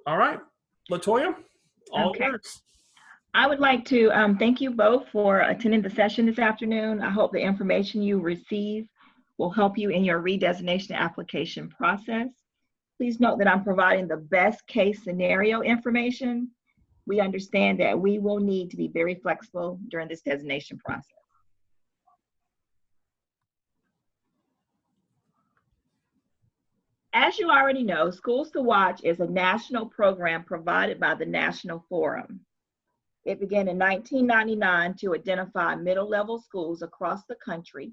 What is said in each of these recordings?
All right, Latoya, all Okay. yours. I would like to thank you both for attending the session this afternoon. I hope the information you receive will help you in your redesignation application process. Please note that I'm providing the best case scenario information. We understand that we will need to be very flexible during this designation process. As you already know, Schools to Watch is a national program provided by the National Forum. It began in 1999 to identify middle-level schools across the country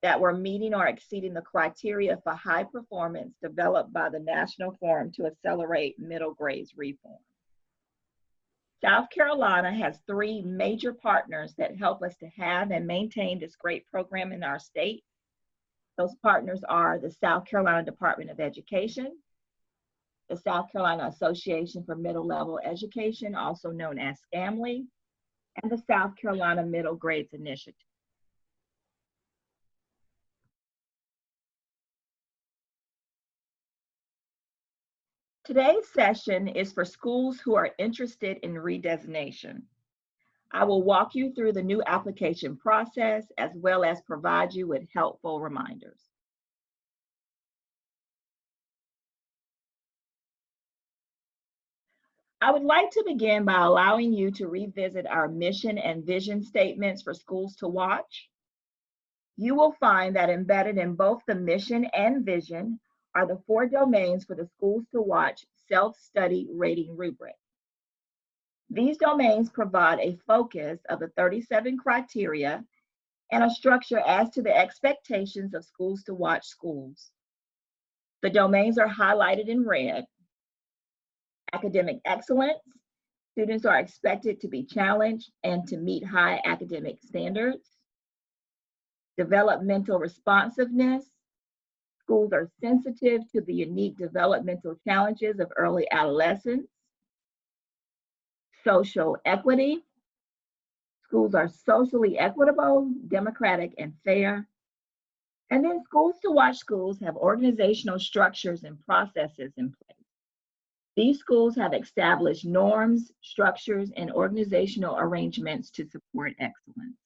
that were meeting or exceeding the criteria for high performance developed by the National Forum to accelerate middle grades reform. South Carolina has 3 major partners that help us to have and maintain this great program in our state. Those partners are the South Carolina Department of Education, the South Carolina Association for Middle Level Education, also known as SCAMLE, and the South Carolina Middle Grades Initiative. Today's session is for schools who are interested in redesignation. I will walk you through the new application process as well as provide you with helpful reminders. I would like to begin by allowing you to revisit our mission and vision statements for Schools to Watch. You will find that embedded in both the mission and vision are the 4 domains for the Schools to Watch self-study rating rubric. These domains provide a focus of the 37 criteria and a structure as to the expectations of Schools to Watch schools. The domains are highlighted in red. Academic excellence. Students are expected to be challenged and to meet high academic standards. Developmental responsiveness. Schools are sensitive to the unique developmental challenges of early adolescence. Social equity. Schools are socially equitable, democratic, and fair. And then Schools to Watch schools have organizational structures and processes in place. These schools have established norms, structures, and organizational arrangements to support excellence.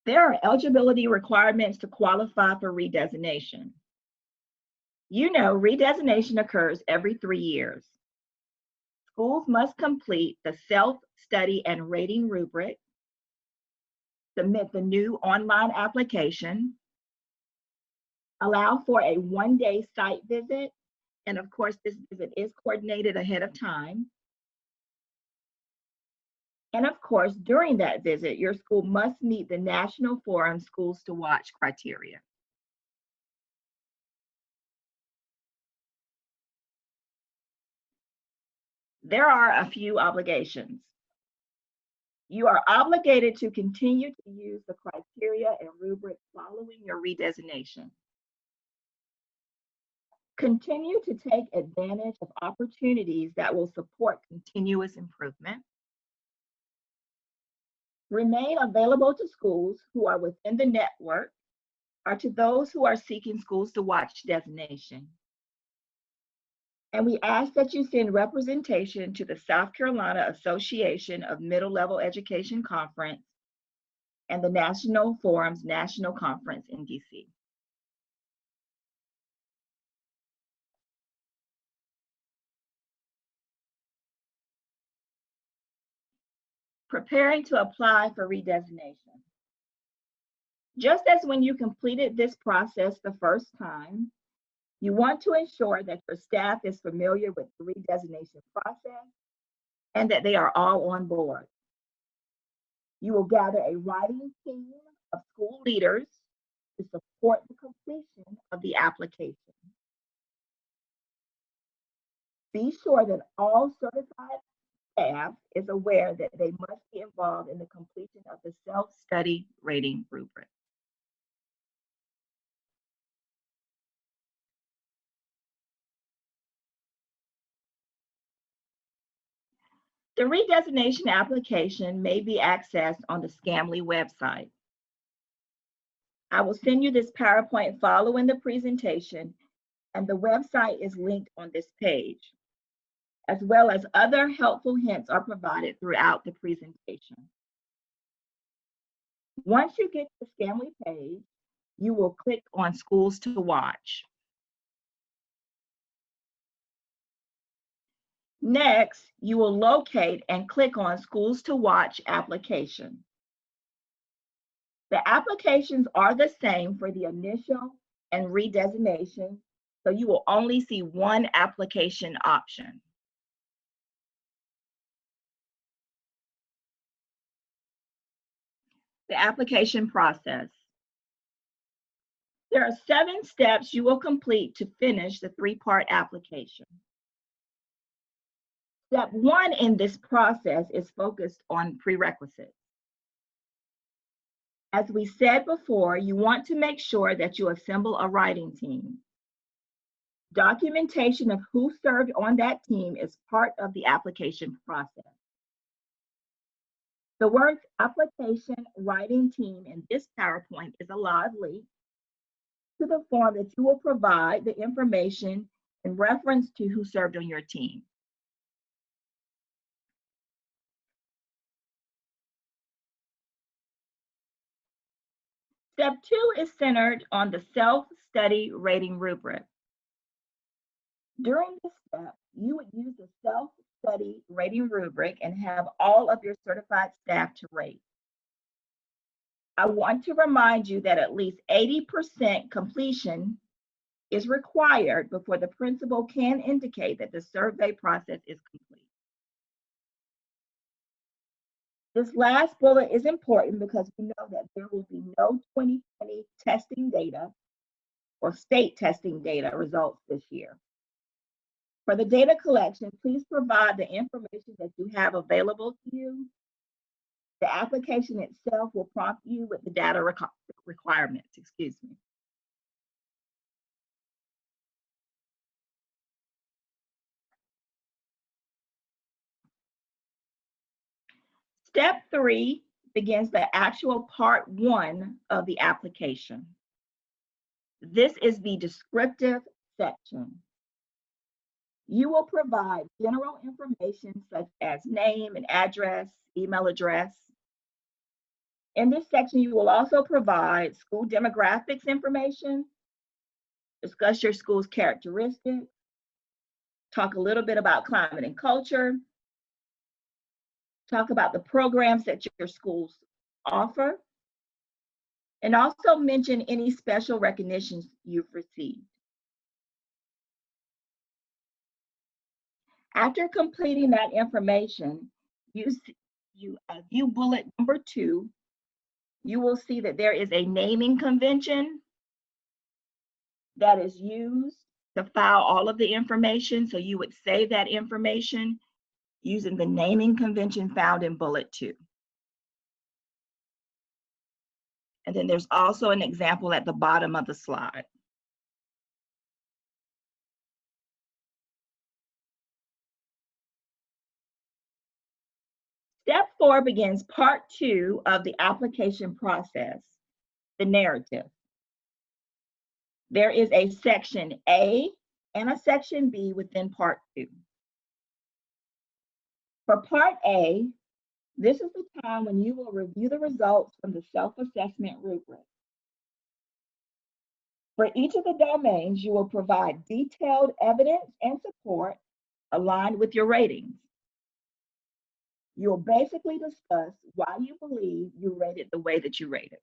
There are eligibility requirements to qualify for redesignation. You know, redesignation occurs every 3 years. Schools must complete the self-study and rating rubric, submit the new online application, allow for a 1-day site visit, and of course, this visit is coordinated ahead of time. And of course, during that visit, your school must meet the National Forum Schools to Watch criteria. There are a few obligations. You are obligated to continue to use the criteria and rubric following your redesignation. Continue to take advantage of opportunities that will support continuous improvement. Remain available to schools who are within the network or to those who are seeking Schools to Watch designation. And we ask that you send representation to the South Carolina Association of Middle Level Education Conference and the National Forum's National Conference in DC. Preparing to apply for redesignation. Just as when you completed this process the first time, you want to ensure that your staff is familiar with the redesignation process and that they are all on board. You will gather a writing team of school leaders to support the completion of the application. Be sure that all certified staff is aware that they must be involved in the completion of the self-study rating rubric. The redesignation application may be accessed on the SCAMLE website. I will send you this PowerPoint following the presentation, and the website is linked on this page, as well as other helpful hints are provided throughout the presentation. Once you get to the Scamly page, you will click on Schools to Watch. Next, you will locate and click on Schools to Watch application. The applications are the same for the initial and redesignation, so you will only see one application option. The application process. There are 7 steps you will complete to finish the 3-part application. Step 1 in this process is focused on prerequisites. As we said before, you want to make sure that you assemble a writing team. Documentation of who served on that team is part of the application process. The word application writing team in this PowerPoint is a live link to the form that you will provide the information in reference to who served on your team. Step 2 is centered on the self-study rating rubric. During this step, you would use the self-study rating rubric and have all of your certified staff to rate. I want to remind you that at least 80% completion is required before the principal can indicate that the survey process is complete. This last bullet is important because we know that there will be no 2020 testing data or state testing data results this year. For the data collection, please provide the information that you have available to you. The application itself will prompt you with the data requirements, excuse me. Step 3 begins the actual part 1 of the application. This is the descriptive section. You will provide general information such as name and address, email address. In this section, you will also provide school demographics information, discuss your school's characteristics, talk a little bit about climate and culture, talk about the programs that your schools offer, and also mention any special recognitions you've received. After completing that information, you view bullet number 2. You will see that there is a naming convention that is used to file all of the information. So you would save that information using the naming convention found in bullet 2. And then there's also an example at the bottom of the slide. Step 4 begins part 2 of the application process, the narrative. There is a section A and a section B within part 2. For part A, this is the time when you will review the results from the self-assessment rubric. For each of the domains, you will provide detailed evidence and support aligned with your ratings. You'll basically discuss why you believe you rated the way that you rated.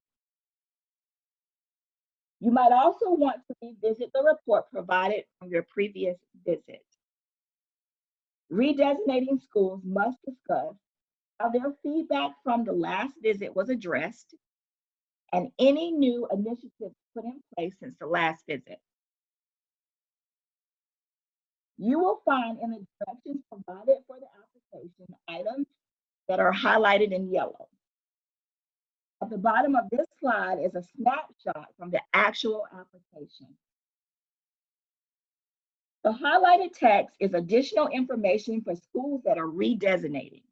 You might also want to revisit the report provided from your previous visit. Redesignating schools must discuss how their feedback from the last visit was addressed and any new initiatives put in place since the last visit. You will find in the directions provided for the application items that are highlighted in yellow. At the bottom of this slide is a snapshot from the actual application. The highlighted text is additional information for schools that are redesignating.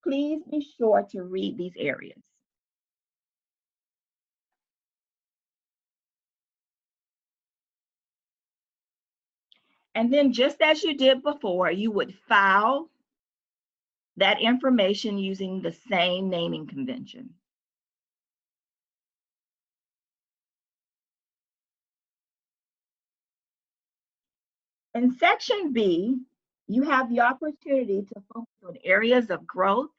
Please be sure to read these areas. And then just as you did before, you would file that information using the same naming convention. In section B, you have the opportunity to focus on areas of growth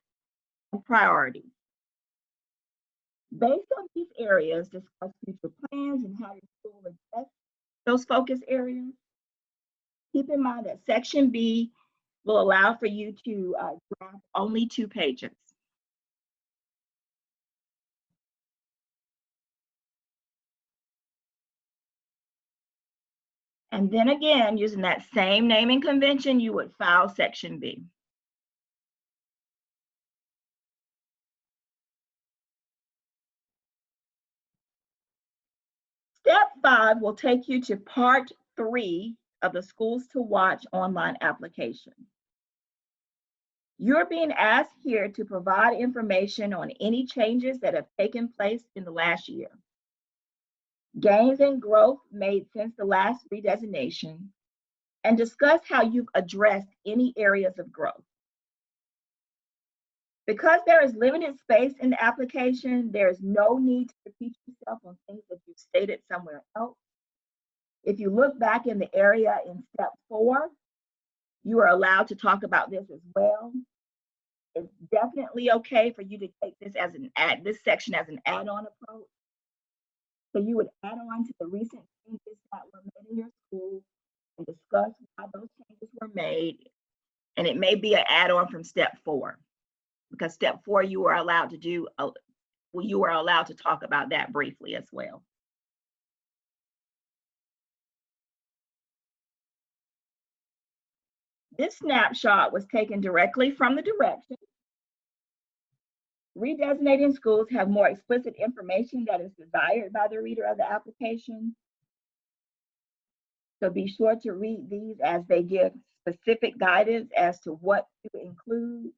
and priorities. Based on these areas, discuss future plans and how your school will address those focus areas. Keep in mind that section B will allow for you to draft only 2 pages. And then again, using that same naming convention, you would file section B. Step 5 will take you to part 3 of the Schools to Watch online application. You're being asked here to provide information on any changes that have taken place in the last year, gains and growth made since the last redesignation, and discuss how you've addressed any areas of growth. Because there is limited space in the application, there is no need to repeat yourself on things that you've stated somewhere else. If you look back in the area in step 4, you are allowed to talk about this as well. It's definitely okay for you to take this as this section as an add-on approach. So you would add on to the recent changes that were made in your school and discuss why those changes were made. And it may be an add-on from step 4, because step 4 you are allowed to do, you are allowed to talk about that briefly as well. This snapshot was taken directly from the directions. Redesignating schools have more explicit information that is desired by the reader of the application. So be sure to read these as they give specific guidance as to what to include.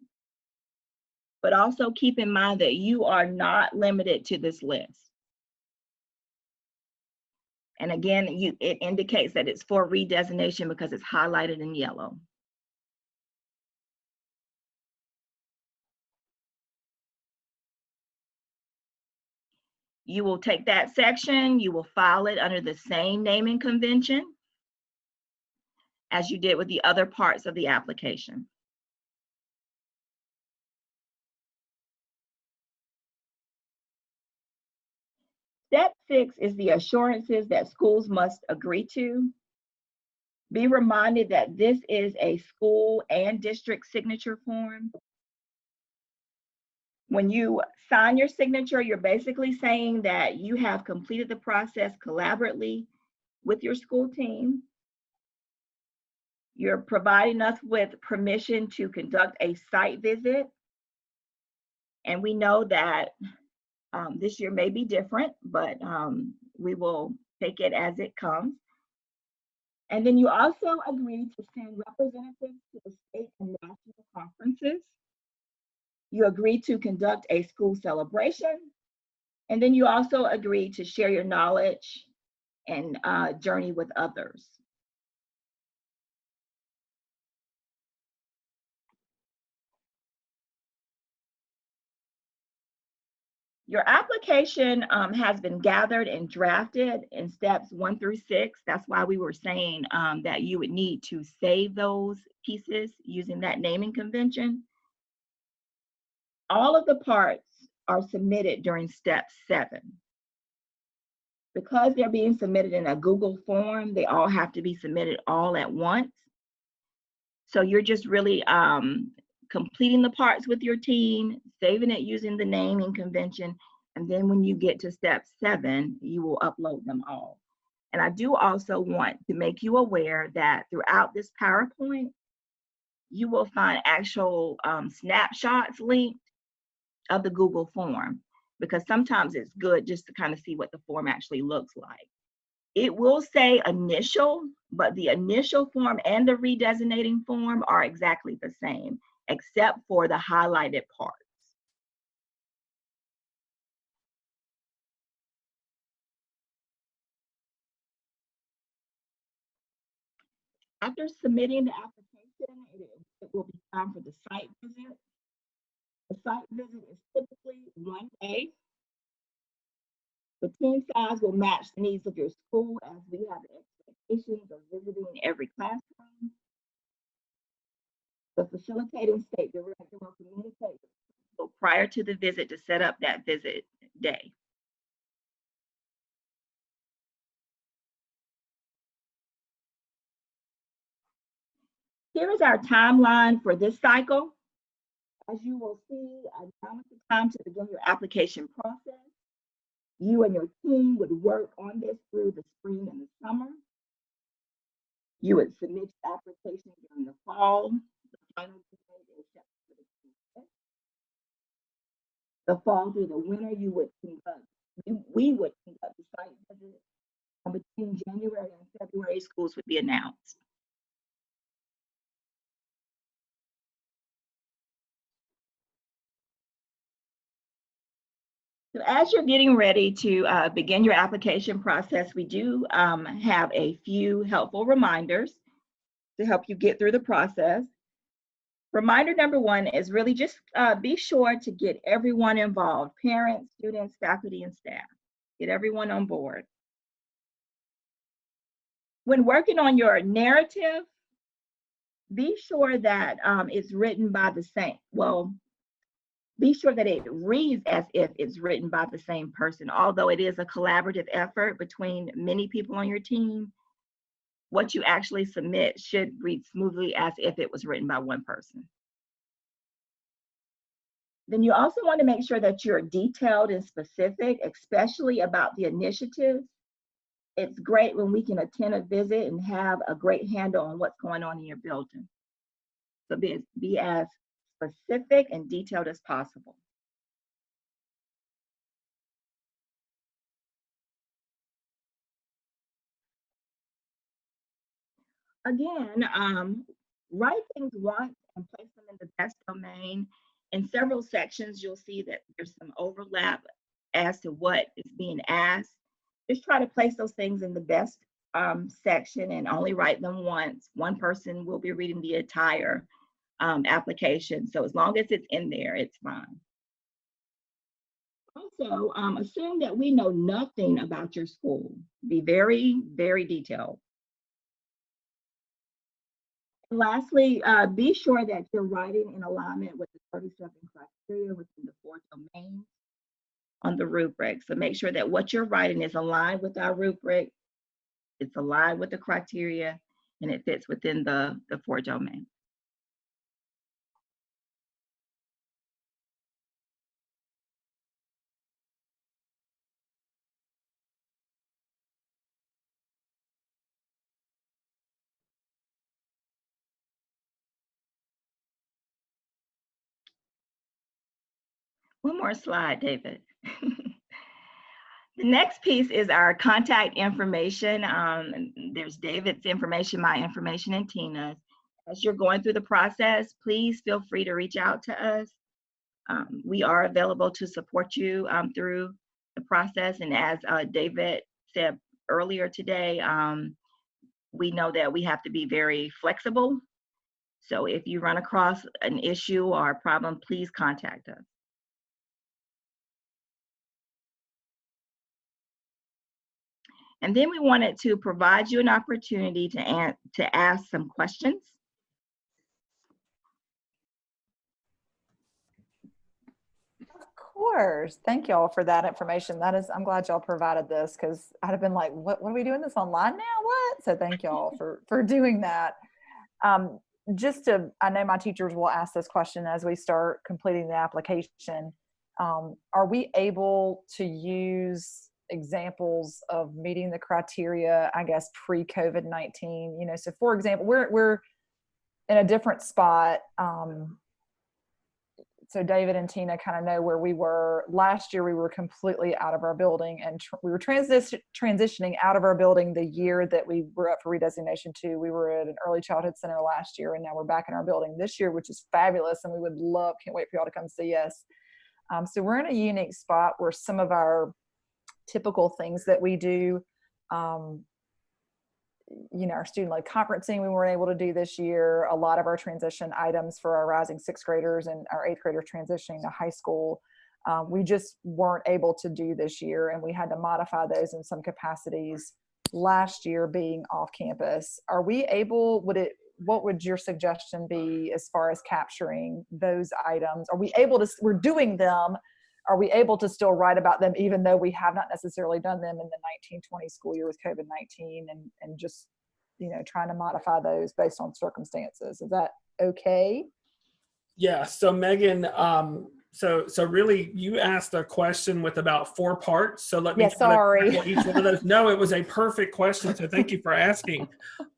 But also keep in mind that you are not limited to this list. And again, it indicates that it's for redesignation because it's highlighted in yellow. You will take that section, you will file it under the same naming convention as you did with the other parts of the application. Step 6 is the assurances that schools must agree to. Be reminded that this is a school and district signature form. When you sign your signature, you're basically saying that you have completed the process collaboratively with your school team. You're providing us with permission to conduct a site visit. And we know that this year may be different, but we will take it as it comes. And then you also agree to send representatives to the state and national conferences. You agree to conduct a school celebration. And then you also agree to share your knowledge and journey with others. Your application has been gathered and drafted in steps 1 through 6. That's why we were saying that you would need to save those pieces using that naming convention. All of the parts are submitted during step 7. Because they're being submitted in a Google form, they all have to be submitted all at once. So you're just really completing the parts with your team, saving it using the naming convention, and then when you get to step 7, you will upload them all. And I do also want to make you aware that throughout this PowerPoint, you will find actual snapshots linked of the Google form, because sometimes it's good just to kind of see what the form actually looks like. It will say initial, but the initial form and the redesignating form are exactly the same, except for the highlighted parts. After submitting the application, it will be time for the site visit. The site visit is typically 1 day. The team size will match the needs of your school as we have expectations of visiting every classroom. The facilitating state director will communicate with the principal prior to the visit to set up that visit day. Here is our timeline for this cycle. As you will see, now is the time to begin your application process. You and your team would work on this through the spring and the summer. You would submit your application during the fall. The final date is September 25th. The fall through the winter, we would conduct the site visit. And between January and February, schools would be announced. So as you're getting ready to begin your application process, we do have a few helpful reminders to help you get through the process. Reminder number one is really just be sure to get everyone involved, parents, students, faculty, and staff. Get everyone on board. When working on your narrative, be sure that it's written by the same, be sure that it reads as if it's written by the same person. Although it is a collaborative effort between many people on your team, what you actually submit should read smoothly as if it was written by one person. Then you also want to make sure that you're detailed and specific, especially about the initiatives. It's great when we can attend a visit and have a great handle on what's going on in your building. So be as specific and detailed as possible. Again, write things once and place them in the best domain. In several sections, you'll see that there's some overlap as to what is being asked. Just try to place those things in the best section and only write them once. One person will be reading the entire application. So as long as it's in there, it's fine. Also, assume that we know nothing about your school. Be very, very detailed. And lastly, be sure that you're writing in alignment with the 37 criteria within the 4 domains on the rubric. So make sure that what you're writing is aligned with our rubric, it's aligned with the criteria, and it fits within the 4 domains. One more slide, David. The next piece is our contact information. There's David's information, my information, and Tina's. As you're going through the process, please feel free to reach out to us. We are available to support you through the process. And as David said earlier today, we know that we have to be very flexible. So if you run across an issue or a problem, please contact us. And then we wanted to provide you an opportunity to ask some questions. Of course. Thank y'all for that information. I'm glad y'all provided this because I'd have been like, what are we doing this online now? What? So thank y'all for doing that. I know my teachers will ask this question as we start completing the application. Are we able to use examples of meeting the criteria, I guess, pre-COVID-19? So for example, we're in a different spot. So David and Tina kind of know where we were. Last year, we were completely out of our building, and we were transitioning out of our building the year that we were up for redesignation too. We were at an early childhood center last year, and now we're back in our building this year, which is fabulous, and can't wait for y'all to come see us. So we're in a unique spot where some of our typical things that we do, our student-led conferencing we weren't able to do this year. A lot of our transition items for our rising 6th graders and our 8th graders transitioning to high school, we just weren't able to do this year, and we had to modify those in some capacities last year being off campus. Are we able, what would your suggestion be as far as capturing those items? Are we able to, we're doing them, are we able to still write about them even though we have not necessarily done them in the 19-20 school year with COVID-19, and just, trying to modify those based on circumstances? Is that okay? Yeah. So Megan, so really you asked a question with about 4 parts. So let me sorry. each one of those. No, it was a perfect question. So thank you for asking.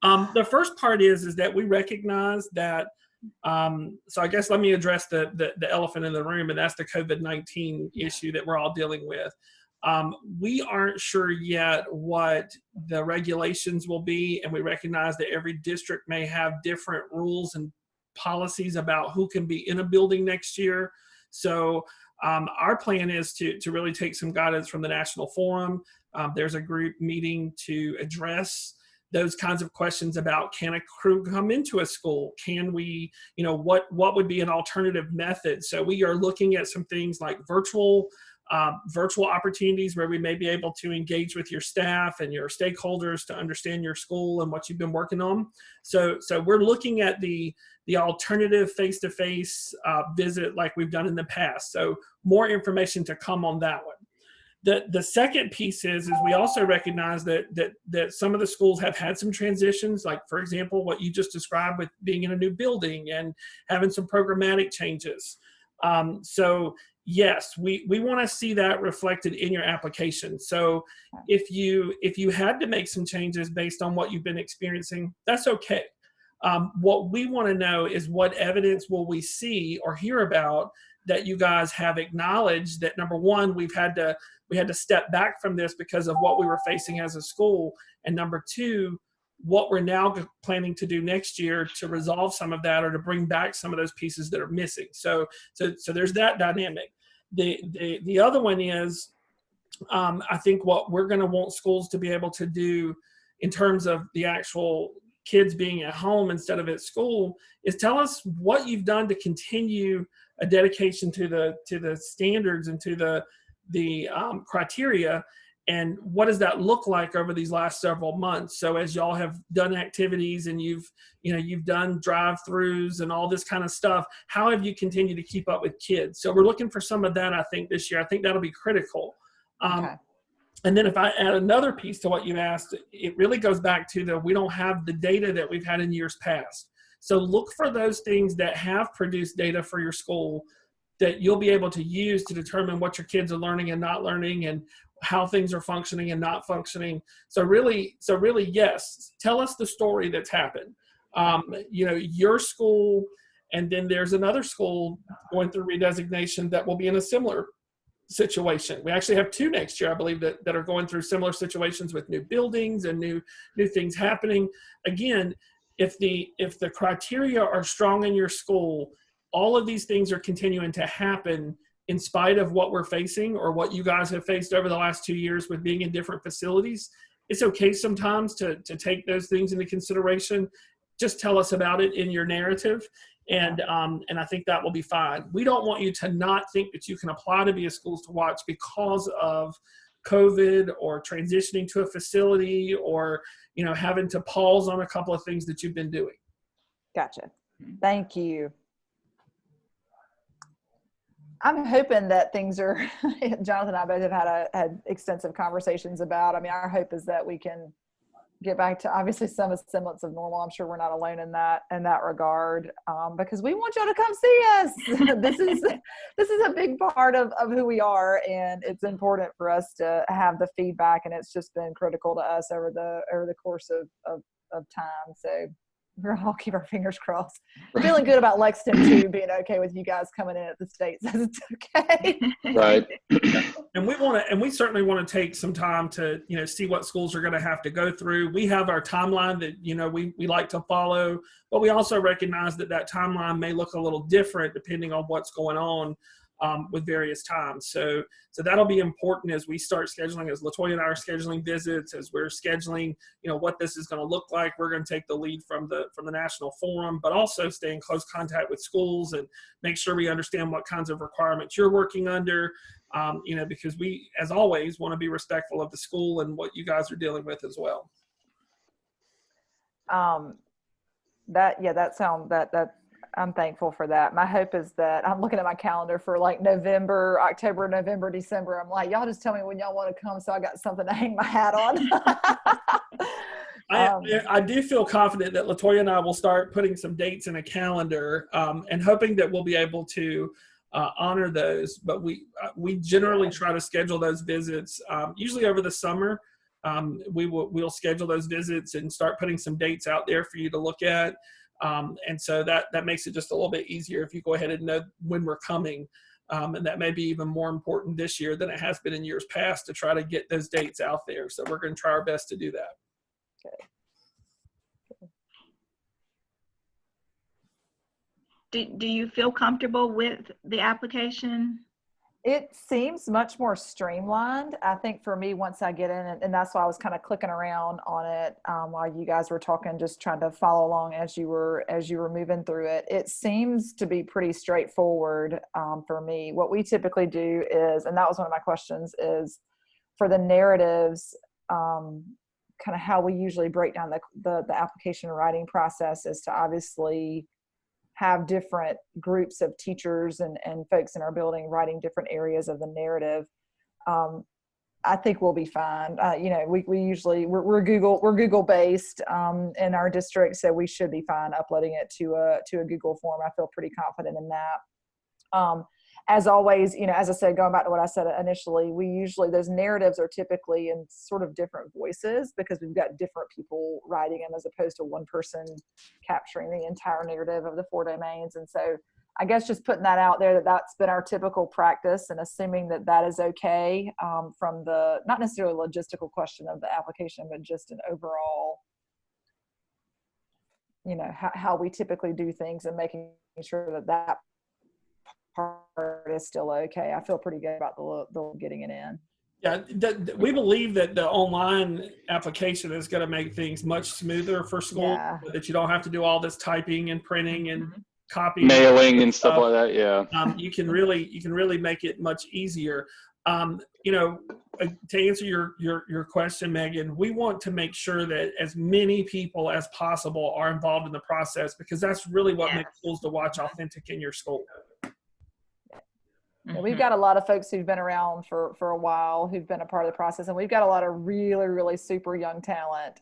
The first part is that we recognize that, so I guess let me address the elephant in the room, and that's the COVID-19 issue that we're all dealing with. We aren't sure yet what the regulations will be, and we recognize that every district may have different rules and policies about who can be in a building next year. So our plan is to really take some guidance from the National Forum. There's a group meeting to address those kinds of questions about, can a crew come into a school? Can we, what would be an alternative method? So we are looking at some things like virtual opportunities where we may be able to engage with your staff and your stakeholders to understand your school and what you've been working on. So we're looking at the alternative face-to-face visit like we've done in the past. So more information to come on that one. The second piece is we also recognize that some of the schools have had some transitions, like, for example, what you just described with being in a new building and having some programmatic changes. So yes, we want to see that reflected in your application. So if you had to make some changes based on what you've been experiencing, that's okay. What we want to know is what evidence will we see or hear about that you guys have acknowledged that, number one, we had to step back from this because of what we were facing as a school, and number two, what we're now planning to do next year to resolve some of that or to bring back some of those pieces that are missing. So there's that dynamic. The other one is, I think what we're going to want schools to be able to do in terms of the actual kids being at home instead of at school is tell us what you've done to continue a dedication to the standards and to the criteria, and what does that look like over these last several months. So as y'all have done activities and you've done drive-throughs and all this kind of stuff, how have you continued to keep up with kids? So we're looking for some of that, I think, this year. I think that'll be critical. Okay. And then if I add another piece to what you asked, it really goes back to we don't have the data that we've had in years past. So look for those things that have produced data for your school that you'll be able to use to determine what your kids are learning and not learning, and how things are functioning and not functioning. So really, yes, tell us the story that's happened. Your school, and then there's another school going through redesignation that will be in a similar situation. We actually have 2 next year, I believe, that are going through similar situations with new buildings and new things happening. Again, if the criteria are strong in your school, all of these things are continuing to happen in spite of what we're facing or what you guys have faced over the last 2 years with being in different facilities. It's okay sometimes to take those things into consideration. Just tell us about it in your narrative, and I think that will be fine. We don't want you to not think that you can apply to be a Schools to Watch because of COVID or transitioning to a facility or having to pause on a couple of things that you've been doing. Gotcha. Thank you. I'm hoping that things are, Jonathan and I both have had extensive conversations about, our hope is that we can get back to obviously some semblance of normal. I'm sure we're not alone in that regard, because we want y'all to come see us. This is a big part of who we are, and it's important for us to have the feedback, and it's just been critical to us over the course of time. So we'll all keep our fingers crossed. We're feeling good about Lexington too, being okay with you guys coming in at the state says it's okay. Right. And we certainly want to take some time to, see what schools are going to have to go through. We have our timeline that, we like to follow, but we also recognize that timeline may look a little different depending on what's going on with various times. So that'll be important as we start scheduling, as LaToya and I are scheduling visits, as we're scheduling, what this is going to look like. We're going to take the lead from the National Forum, but also stay in close contact with schools and make sure we understand what kinds of requirements you're working under, because we, as always, want to be respectful of the school and what you guys are dealing with as well. I'm thankful for that. My hope is that I'm looking at my calendar for like October, November, December. I'm like, y'all just tell me when y'all want to come, so I got something to hang my hat on. I do feel confident that LaToya and I will start putting some dates in a calendar, and hoping that we'll be able to honor those. But we generally try to schedule those visits usually over the summer. We'll schedule those visits and start putting some dates out there for you to look at. And so that makes it just a little bit easier if you go ahead and know when we're coming. And that may be even more important this year than it has been in years past to try to get those dates out there. So we're going to try our best to do that. Okay. Do you feel comfortable with the application? It seems much more streamlined. I think for me, once I get in, and that's why I was kind of clicking around on it while you guys were talking, just trying to follow along as you were moving through it. It seems to be pretty straightforward for me. What we typically do is, and that was one of my questions, is for the narratives, kind of how we usually break down the application writing process is to obviously have different groups of teachers and folks in our building writing different areas of the narrative. I think we'll be fine. We're Google based in our district, so we should be fine uploading it to a Google form. I feel pretty confident in that. As always, as I said, going back to what I said initially, those narratives are typically in sort of different voices because we've got different people writing them as opposed to one person capturing the entire narrative of the 4 domains. And so I guess just putting that out there, that's been our typical practice, and assuming that is okay from the, not necessarily logistical question of the application, but just an overall, how we typically do things and making sure that part is still okay. I feel pretty good about the getting it in. Yeah, we believe that the online application is going to make things much smoother for school, that you don't have to do all this typing and printing and copying, mailing and stuff like that. Yeah, you can really make it much easier. To answer your question, Megan, we want to make sure that as many people as possible are involved in the process, because that's really what makes Schools to Watch authentic in your school. Yeah, we've got a lot of folks who've been around for a while, who've been a part of the process, and we've got a lot of really, really super young talent.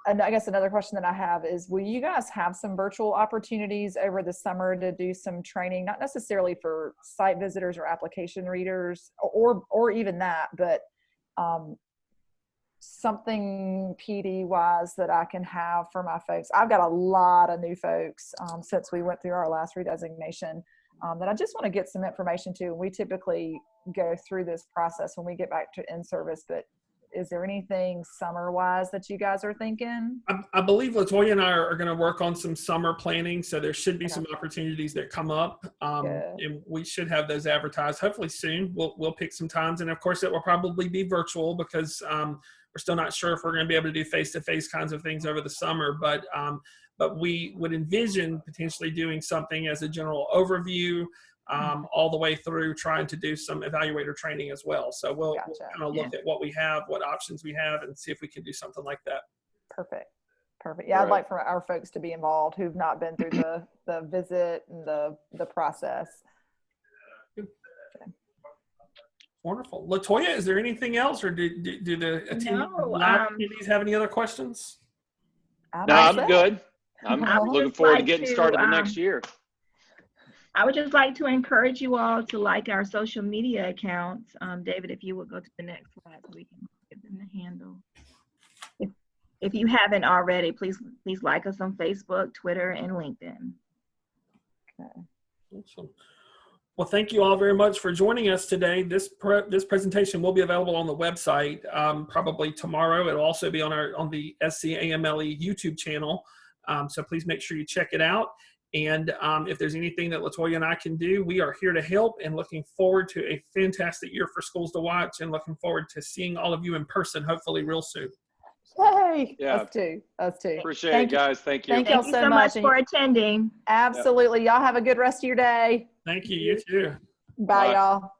And I guess another question that I have is, will you guys have some virtual opportunities over the summer to do some training, not necessarily for site visitors or application readers or even that, but something PD wise that I can have for my folks? I've got a lot of new folks since we went through our last redesignation that I just want to get some information to. We typically go through this process when we get back to in-service, but is there anything summer-wise that you guys are thinking? I believe LaToya and I are going to work on some summer planning, so there should be some opportunities that come up, and we should have those advertised hopefully soon. We'll pick some times, and of course it will probably be virtual because we're still not sure if we're going to be able to do face-to-face kinds of things over the summer, but we would envision potentially doing something as a general overview all the way through trying to do some evaluator training as well. So we'll kind of look at what we have, what options we have, and see if we can do something like that. Perfect. Yeah, I'd like for our folks to be involved who've not been through the visit and the process. Wonderful. LaToya, is there anything else, or do the attendees have any other questions? No, I'm good. I'm looking forward to getting started the next year. I would just like to encourage you all to like our social media accounts. David, if you would go to the next slide so we can give them the handle. If you haven't already, please like us on Facebook, Twitter, and LinkedIn. Okay. Awesome. Well, thank you all very much for joining us today. This presentation will be available on the website probably tomorrow. It'll also be on the SCAMLE YouTube channel. So please make sure you check it out. And if there's anything that LaToya and I can do, we are here to help, and looking forward to a fantastic year for Schools to Watch, and looking forward to seeing all of you in person, hopefully real soon. Yay! Yeah. Us too. Us too. Appreciate it, guys. Thank you. Thank Thank y'all you so so much. much for attending. Absolutely. Y'all have a good rest of your day. Thank you. You too. Bye, Bye. y'all.